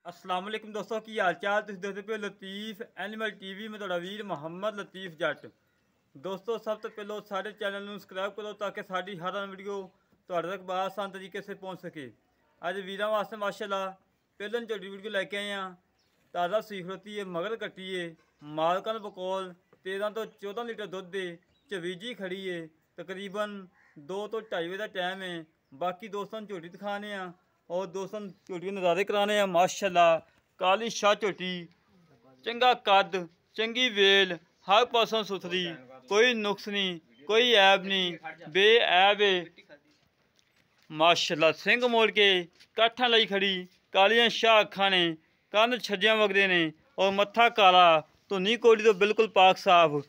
अस्सलाम वालेकुम दोस्तों की हाल चाल तुम देखते पे लतीफ़ एनिमल टीवी में ਤੁਹਾਡਾ ਵੀਰ ਮੁਹੰਮਦ ਲਤੀਫ ਜੱਟ। ਦੋਸਤੋ ਸਭ ਤੋਂ ਪਹਿਲਾਂ ਸਾਡੇ ਚੈਨਲ ਨੂੰ ਸਬਸਕ੍ਰਾਈਬ ਕਰੋ ਤਾਂ ਕਿ ਸਾਡੀ ਹਰ ਵੀਡੀਓ ਤੁਹਾਡੇ ਤੱਕ ਆਸਾਨ ਤਰੀਕੇ ਸੇ ਪਹੁੰਚ ਸਕੇ। ਅੱਜ ਵੀਰਾਂ ਵਾਸਤੇ ਮਾਸ਼ਾਅੱਲਾ ਪਹਿਲਾਂ ਛੋਟੀ ਵੀਡੀਓ ਲੈ ਕੇ ਆਏ ਹਾਂ। ਤਾਜ਼ਾ ਸੀਖਰਤੀ ਹੈ, ਮਗਰ ਕੱਟੀ ਹੈ, ਮਾਲਕਾਂ ਨੂੰ ਬਕੌਲ 13 ਤੋਂ 14 ਲੀਟਰ ਦੁੱਧ ਦੇ ਚਵੀਜੀ ਖੜੀ ਹੈ। तकरीबन 2 ਤੋਂ 2:30 ਵਜੇ ਦਾ ਟਾਈਮ है। बाकी दोस्तों झोटी दिखाने और दोस्तों झोटी नज़ारे कराने माशाल्लाह। काली शाह झोटी, चंगा कद, चंगी वेल, हर पासों सुथरी, कोई नुक्स नहीं, कोई ऐब नहीं, बेऐब है माशाल्लाह। सिंह मोड़ के काठा लाई खड़ी, कालियां शाह अखा ने, कंध छज्जियां वगदे ने और मत्था काला, धुनी कोड़ी तो बिल्कुल पाक साफ।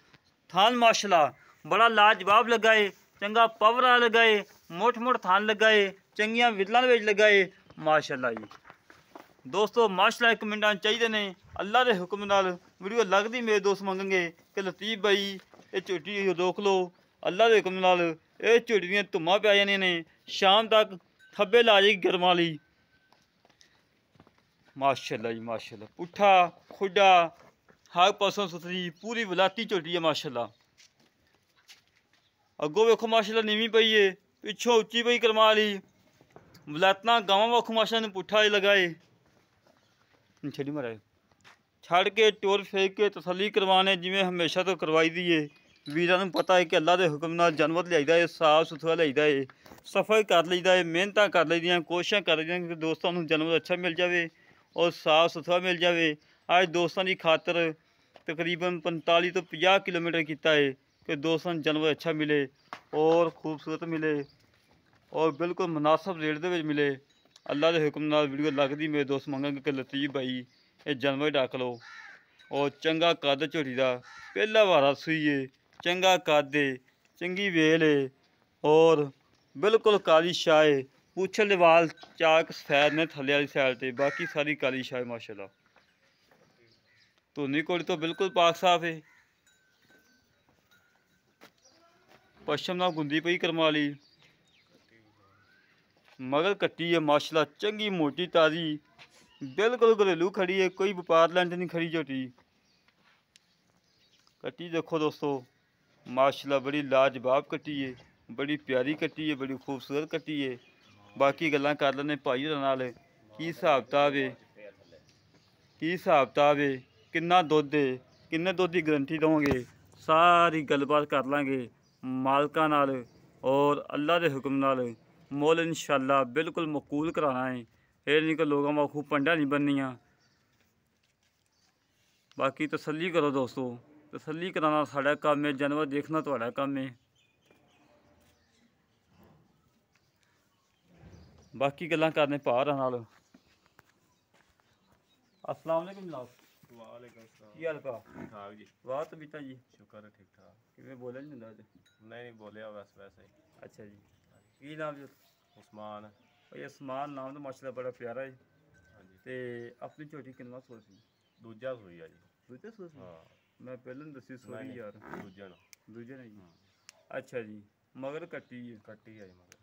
थान माशाल्लाह बड़ा लाजवाब लगा है, चंगा पावर आ लगा है, मोट थान लगा है, चंगियां विदलों में लगा है माशाल्लाह जी। दोस्तों माशाल्लाह कमेंट आने चाहिए ने। अल्लाह के हुक्म नाल वीडियो लगती मेरे दोस्त मंगेंगे कि लतीफ भाई ये झोटी रोक लो। अल्लाह के हुक्म नाल ये झोटी दी धुम्मां पै जानियां ने, शाम तक थब्बे ला जाएगी गर्म वाली माशाल्लाह जी माशाल्लाह। पुट्ठा खुडा हर पासों सुथरी पूरी वलाती झोटी है माशाल्लाह। अगों वेखो माशाल्लाह नीवी पई है, पिछों उच्ची पई करमा ली वलैतना गावां वखो माशाल्लाह पुट्ठा लगाए छड़ी मारा छड़ के टोर फेंक के तसली करवाने जिमें हमेशा तो करवाई दी है। वीरां नूं पता है कि अल्लाह के हुक्म नाल जानवर लियाईदा है, साफ सुथरा लियाईदा है, सफ़र कर लईदा है, मेहनतां कर लईदियां, कोशिशां कर लईदियां कि दोस्तां नूं जानवर अच्छा मिल जाए और साफ सुथरा मिल जाए। अज दोस्तों की खातर तकरीबन 45 तो 50 किलोमीटर किया है कि दोस्तों जानवर अच्छा मिले और खूबसूरत मिले और बिल्कुल मुनासिब रेट दे विच मिले। अल्लाह के हुक्म नाल वीडियो लगती मेरे दोस्त मंगेंगे कि लतीफ भाई ये जानवर डक लो। और चंगा कद झोटी का पहला वारा सूई है, चंगा कद है, चंगी वेल है और बिल्कुल काली शाह है। पूछल दे वाल चाक सफैद ने थल्ले वाली साइड से, बाकी सारी काली शाह है माशाल्लाह। धुनी कोड़ी तो बिल्कुल पाक साफ है, पश्चिम ना गुंदी पई करमाली मगर कट्टी है माशाल्लाह। चंगी मोटी ताजी बिल्कुल घरेलू खड़ी है, कोई व्यापार लैंड नहीं खड़ी झोटी। कट्टी देखो दोस्तों माशाल्लाह बड़ी लाजवाब कट्टी है, बड़ी प्यारी कट्टी है, बड़ी खूबसूरत कट्टी है। बाकी गल्लां कर लैने भाई होरां नाल की हिसाब किताब है, की हिसाब किताब है, किन्ना दुध है, किन्ने दुध की गारंटी दोगे, सारी गलबात कर लांगे मालकां नाल। और अल्लाह के हुक्म नाल मोल इंशाल्लाह बिल्कुल मकूल कराना है। ये नहीं कि लोगों में खूब पंडा नहीं बननियाँ। बाकी तसल्ली करो दोस्तों, तसल्ली कराना साड़ा काम है, जानवर देखना तुहाड़ा काम है। बाकी गल्लां करने भार नाल। अस्सलाम वालेकुम जनाब। वालेकुम सलाम। की हाल का? ठीक ठाक जी। वाह तबीयत जी शुक्र है ठीक ठाक। किवें बोलिया नहीं हुंदा अज? नहीं बोलिया बस वैसे ही। अच्छा जी, की नाम जी? उस्मान। भाई उस्मान नाम तो माशाल्लाह बड़ा प्यारा है। हाँ जी। ते अपनी झोटी किन्ना सूआ सी? दूजा सूई है जी। दूजा सूआ सी? हाँ मैं पहले दसी सूरी यार। दूजा ना। दूजे ने जी। अच्छा जी, मगर कट्टी है? कट्टी है जी मगर।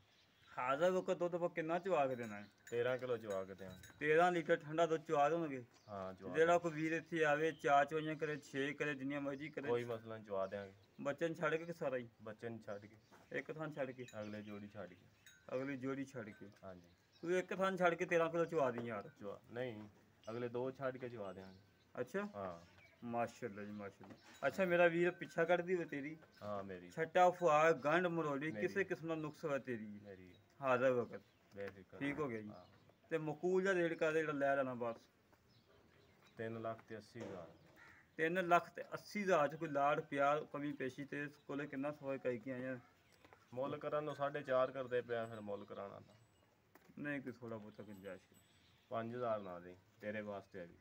हाजा वक्त दुध आप किन्ना चवा के देना है? 13 किलो चवा के दें। 13 लीटर ठंडा दुध चवा दोगे? हाँ चवा। जेड़ा कोई वीर इत्थे आवे 4 चवाइयां करे 6 करे जिन्नियां मर्जी करे कोई मसला नहीं चवा देंगे। बच्चन छड़ के सारा ही? बच्चन छड़ के। एक थान छड़ के? अगले जोड़ी छड़ के। अगली जोड़ी छड़ के? हाँ जी। तू एक थान छड़ के 13 किलो चवा दी यार। चवा नहीं, अगले 2 छड़ के चवा देंगे। अच्छा हाँ माशाल्लाह जी माशाल्लाह। अच्छा मेरा वीर पीछा कर दी हुई तेरी? हाँ मेरी। छट्टा फुआर गंढ मरोड़ी किसी किस्म का नुक्स हुआ तेरी? मेरी हाजा वक्त बेफिक्र। ठीक हो गया जी। हाँ। ते मकूल दा रेट का जेड़ा लै लेना बस? 3,80,000। 3,80,000 च कोई लाड़ प्यार कमी पेशी ते कोले किन्ना सवाई कई की आया? मुल करन 4.5 करते पे फिर मुल कराना था। नहीं कोई थोड़ा बहुत गुंजाइश? 5,000 ना दे तेरे वास्ते अभी।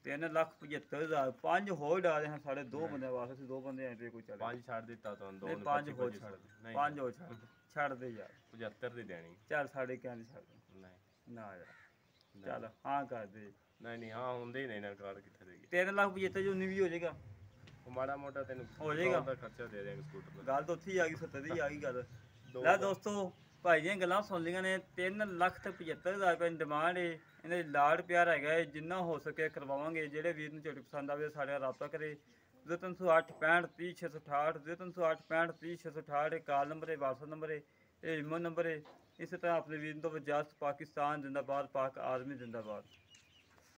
3,75,000 5 होर डाले हैं साढ़े 2 बंदे वास्ते, 2 बंदे हैं कोई चले। 5 छड़ दिता तो 2 नहीं 5 होर छड़ दे, 5 होर छड़ दे यार। 75 दी देनी। चल साढ़े क्या नहीं छड़ नहीं ना यार, चल हाँ कर दे। नहीं हाँ होंदे ही नहीं ना कार किथे देगी। 13,75,000 जो नहीं भी हो जाएगा? वो माड़ा मोटा तेन हो जाएगा खर्चा दे देंगे स्कूटर में। गल तो उत्थे ही आ गई 70 दी आ गई गल। लै दोस्तों ਭਾਈ ਦੀਆਂ ਗੱਲਾਂ ਸੁਣ ਲਈਆਂ ਨੇ। 3,75,000 ਰੁਪਏ ਦੀ ਡਿਮਾਂਡ ਹੈ। ਇਹਨਾਂ ਦੀ ਲਾੜ ਪਿਆਰ ਹੈਗਾ ਹੈ, ਜਿੰਨਾ ਹੋ ਸਕੇ ਕਰਵਾਵਾਂਗੇ। ਜਿਹੜੇ ਵੀਰ ਨੂੰ ਝੋਟੀ ਪਸੰਦ ਆਵੇ ਸਾਡੇ ਨਾਲ ਰਾਬਤਾ ਕਰੇ। 0308 65 30 668 0308 65 30 668 ਕਾਲ ਨੰਬਰ ਹੈ, WhatsApp ਨੰਬਰ ਹੈ, ਇਹ ਈਮੋ ਨੰਬਰ ਹੈ। ਇਸੇ ਤਰ੍ਹਾਂ ਆਪਣੇ ਵੀਰ ਤੋਂ ਵਜਾਤ ਪਾਕਿਸਤਾਨ ਜਿੰਦਾਬਾਦ, ਪਾਕ ਆਰਮੀ ਜਿੰਦਾਬਾਦ।